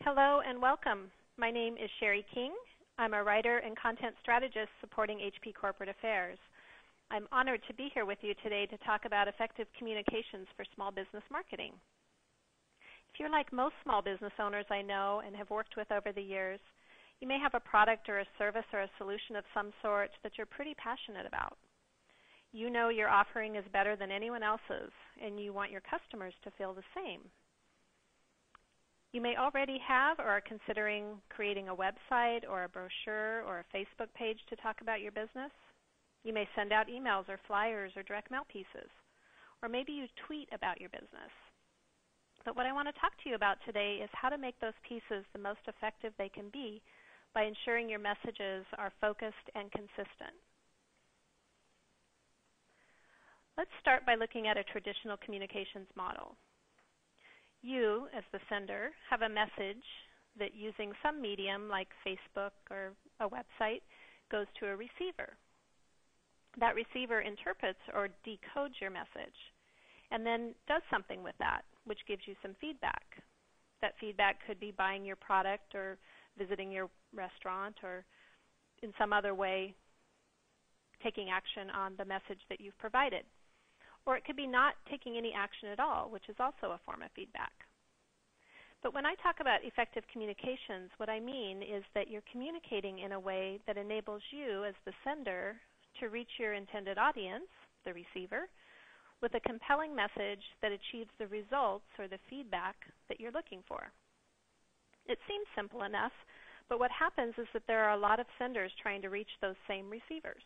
Hello and welcome. My name is Shari King. I'm a writer and content strategist supporting HP Corporate Affairs. I'm honored to be here with you today to talk about effective communications for small business marketing. If you're like most small business owners I know and have worked with over the years, you may have a product or a service or a solution of some sort that you're pretty passionate about. You know your offering is better than anyone else's, and you want your customers to feel the same. You may already have or are considering creating a website or a brochure or a Facebook page to talk about your business. You may send out emails or flyers or direct mail pieces, or maybe you tweet about your business. But what I want to talk to you about today is how to make those pieces the most effective they can be by ensuring your messages are focused and consistent. Let's start by looking at a traditional communications model. You, as the sender, have a message that using some medium like Facebook or a website goes to a receiver. That receiver interprets or decodes your message and then does something with that, which gives you some feedback. That feedback could be buying your product or visiting your restaurant or in some other way taking action on the message that you've provided. Or it could be not taking any action at all, which is also a form of feedback. But when I talk about effective communications, what I mean is that you're communicating in a way that enables you as the sender to reach your intended audience, the receiver, with a compelling message that achieves the results or the feedback that you're looking for. It seems simple enough, but what happens is that there are a lot of senders trying to reach those same receivers.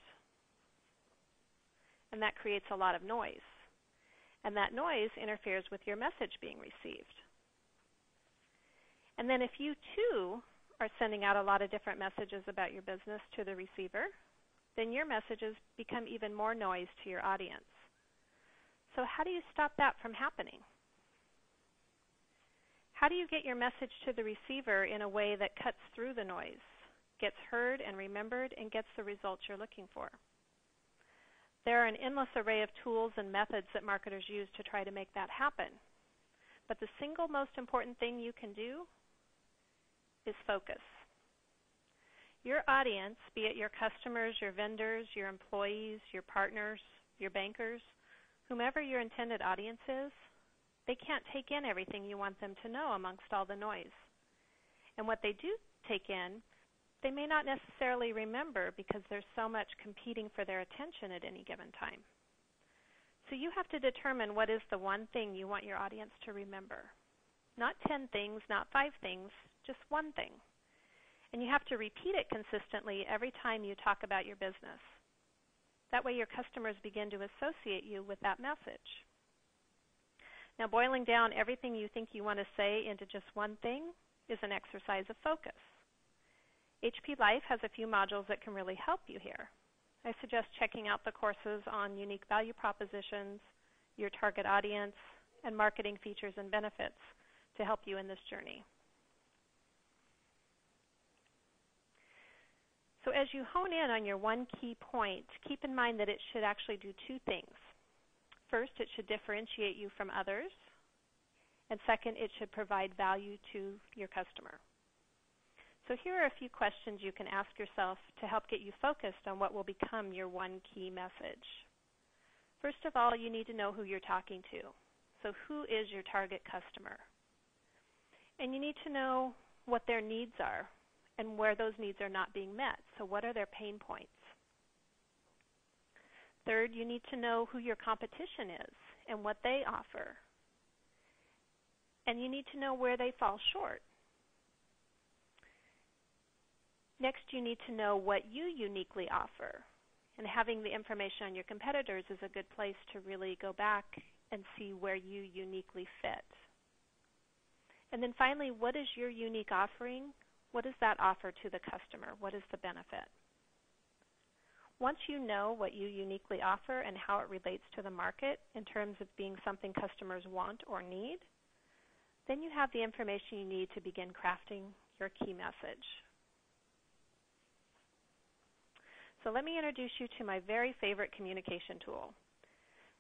And that creates a lot of noise. And that noise interferes with your message being received. And then if you too are sending out a lot of different messages about your business to the receiver, then your messages become even more noise to your audience. So how do you stop that from happening? How do you get your message to the receiver in a way that cuts through the noise, gets heard and remembered, and gets the results you're looking for? There are an endless array of tools and methods that marketers use to try to make that happen. But the single most important thing you can do is focus. Your audience, be it your customers, your vendors, your employees, your partners, your bankers, whomever your intended audience is, they can't take in everything you want them to know amongst all the noise. And what they do take in, they may not necessarily remember because there's so much competing for their attention at any given time. So you have to determine what is the one thing you want your audience to remember. Not 10 things, not 5 things, just one thing. And you have to repeat it consistently every time you talk about your business. That way your customers begin to associate you with that message. Now, boiling down everything you think you want to say into just one thing is an exercise of focus. HPLIFE has a few modules that can really help you here. I suggest checking out the courses on unique value propositions, your target audience, and marketing features and benefits to help you in this journey. So as you hone in on your one key point, keep in mind that it should actually do two things. First, it should differentiate you from others. And second, it should provide value to your customer. So here are a few questions you can ask yourself to help get you focused on what will become your one key message. First of all, you need to know who you're talking to. So who is your target customer? And you need to know what their needs are and where those needs are not being met. So what are their pain points? Third, you need to know who your competition is and what they offer. And you need to know where they fall short. Next, you need to know what you uniquely offer. And having the information on your competitors is a good place to really go back and see where you uniquely fit. And then finally, what is your unique offering? What does that offer to the customer? What is the benefit? Once you know what you uniquely offer and how it relates to the market in terms of being something customers want or need, then you have the information you need to begin crafting your key message. So let me introduce you to my very favorite communication tool.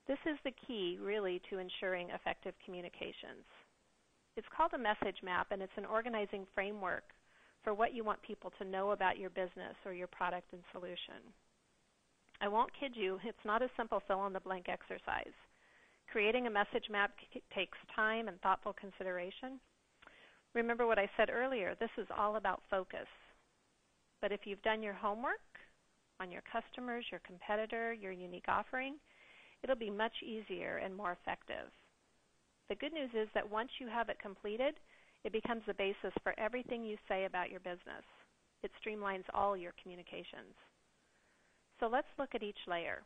This is the key, really, to ensuring effective communications. It's called a message map, and it's an organizing framework for what you want people to know about your business or your product and solution. I won't kid you, it's not a simple fill-in-the-blank exercise. Creating a message map takes time and thoughtful consideration. Remember what I said earlier, this is all about focus. But if you've done your homework on your customers, your competitor, your unique offering, it'll be much easier and more effective. The good news is that once you have it completed, it becomes the basis for everything you say about your business. It streamlines all your communications. So let's look at each layer.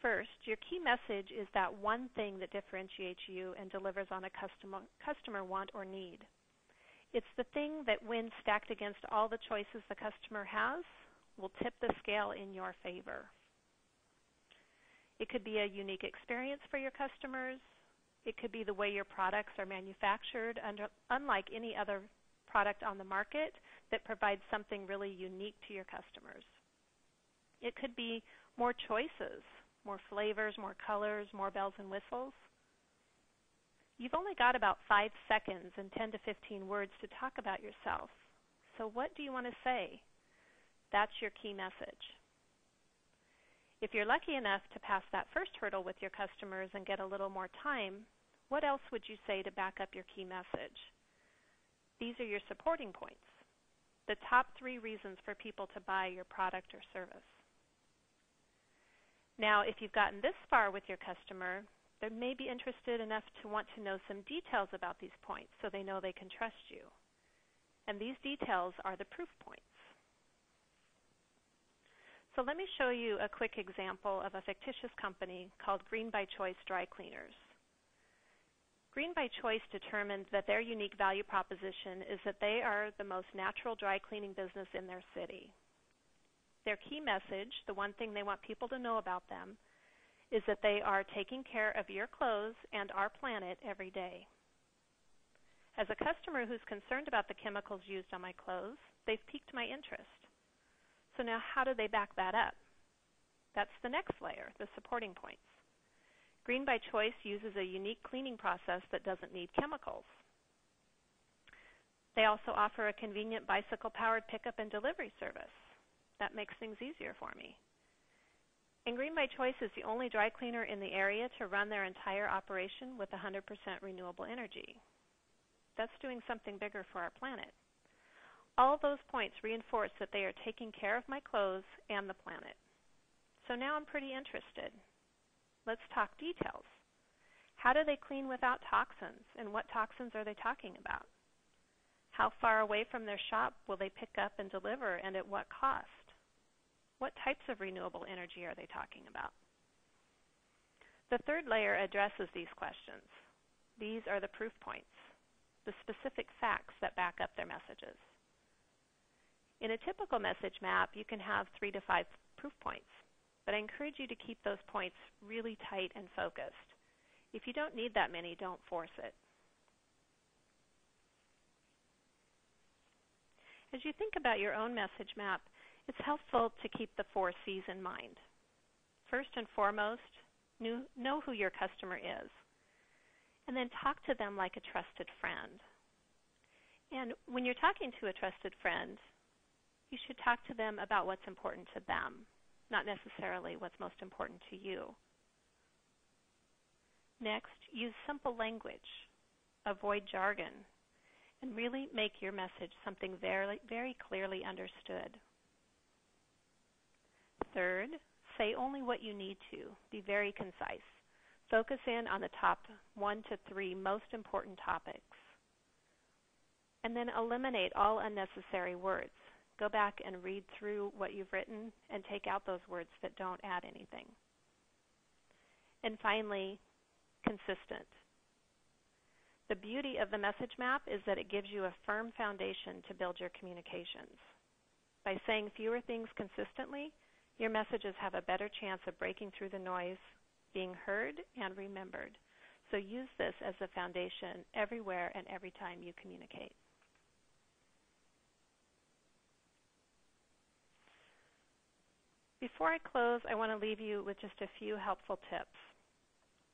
First, your key message is that one thing that differentiates you and delivers on a customer want or need. It's the thing that, when stacked against all the choices the customer has, will tip the scale in your favor. It could be a unique experience for your customers. It could be the way your products are manufactured, unlike any other product on the market that provides something really unique to your customers. It could be more choices, more flavors, more colors, more bells and whistles. You've only got about 5 seconds and 10 to 15 words to talk about yourself. So what do you want to say? That's your key message. If you're lucky enough to pass that first hurdle with your customers and get a little more time, what else would you say to back up your key message? These are your supporting points, the top 3 reasons for people to buy your product or service. Now, if you've gotten this far with your customer, they may be interested enough to want to know some details about these points so they know they can trust you. And these details are the proof points. So let me show you a quick example of a fictitious company called Green by Choice Dry Cleaners. Green by Choice determined that their unique value proposition is that they are the most natural dry cleaning business in their city. Their key message, the one thing they want people to know about them, is that they are taking care of your clothes and our planet every day. As a customer who's concerned about the chemicals used on my clothes, they've piqued my interest. So now how do they back that up? That's the next layer, the supporting points. Green by Choice uses a unique cleaning process that doesn't need chemicals. They also offer a convenient bicycle-powered pickup and delivery service. That makes things easier for me. And Green by Choice is the only dry cleaner in the area to run their entire operation with 100% renewable energy. That's doing something bigger for our planet. All those points reinforce that they are taking care of my clothes and the planet. So now I'm pretty interested. Let's talk details. How do they clean without toxins, and what toxins are they talking about? How far away from their shop will they pick up and deliver, and at what cost? What types of renewable energy are they talking about? The third layer addresses these questions. These are the proof points, the specific facts that back up their messages. In a typical message map, you can have 3 to 5 proof points, but I encourage you to keep those points really tight and focused. If you don't need that many, don't force it. As you think about your own message map, it's helpful to keep the 4 C's in mind. First and foremost, know who your customer is, and then talk to them like a trusted friend. And when you're talking to a trusted friend, you should talk to them about what's important to them, not necessarily what's most important to you. Next, use simple language. Avoid jargon, and really make your message something very, very clearly understood. Third, say only what you need to. Be very concise. Focus in on the top 1 to 3 most important topics. And then eliminate all unnecessary words. Go back and read through what you've written and take out those words that don't add anything. And finally, consistent. The beauty of the message map is that it gives you a firm foundation to build your communications. By saying fewer things consistently, your messages have a better chance of breaking through the noise, being heard, and remembered. So use this as a foundation everywhere and every time you communicate. Before I close, I want to leave you with just a few helpful tips.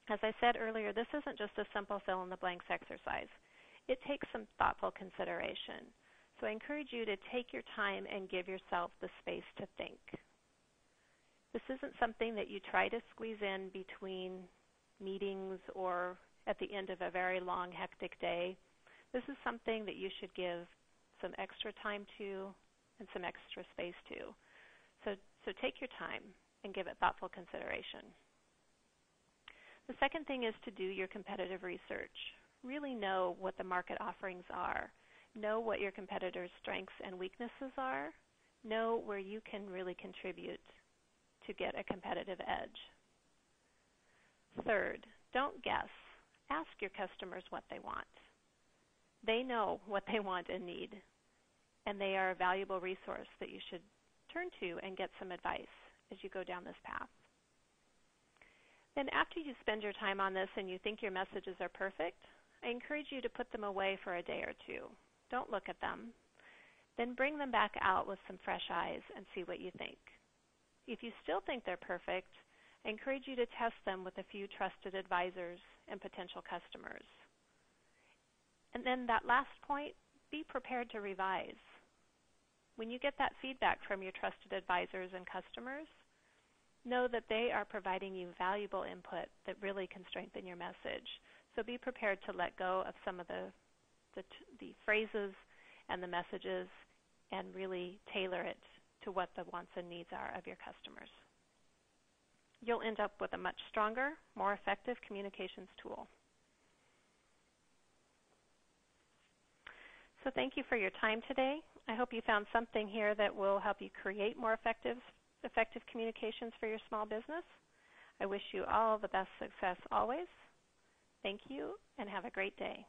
As I said earlier, this isn't just a simple fill-in-the-blanks exercise. It takes some thoughtful consideration. So I encourage you to take your time and give yourself the space to think. This isn't something that you try to squeeze in between meetings or at the end of a very long, hectic day. This is something that you should give some extra time to and some extra space to. So take your time and give it thoughtful consideration. The second thing is to do your competitive research. Really know what the market offerings are. Know what your competitors' strengths and weaknesses are. Know where you can really contribute to get a competitive edge. Third, don't guess. Ask your customers what they want. They know what they want and need, and they are a valuable resource that you should turn to and get some advice as you go down this path. Then after you spend your time on this and you think your messages are perfect, I encourage you to put them away for a day or two. Don't look at them. Then bring them back out with some fresh eyes and see what you think. If you still think they're perfect, I encourage you to test them with a few trusted advisors and potential customers. And then that last point, be prepared to revise. When you get that feedback from your trusted advisors and customers, know that they are providing you valuable input that really can strengthen your message. So be prepared to let go of some of the phrases and the messages and really tailor it to what the wants and needs are of your customers. You'll end up with a much stronger, more effective communications tool. So thank you for your time today. I hope you found something here that will help you create more effective communications for your small business. I wish you all the best success always. Thank you, and have a great day.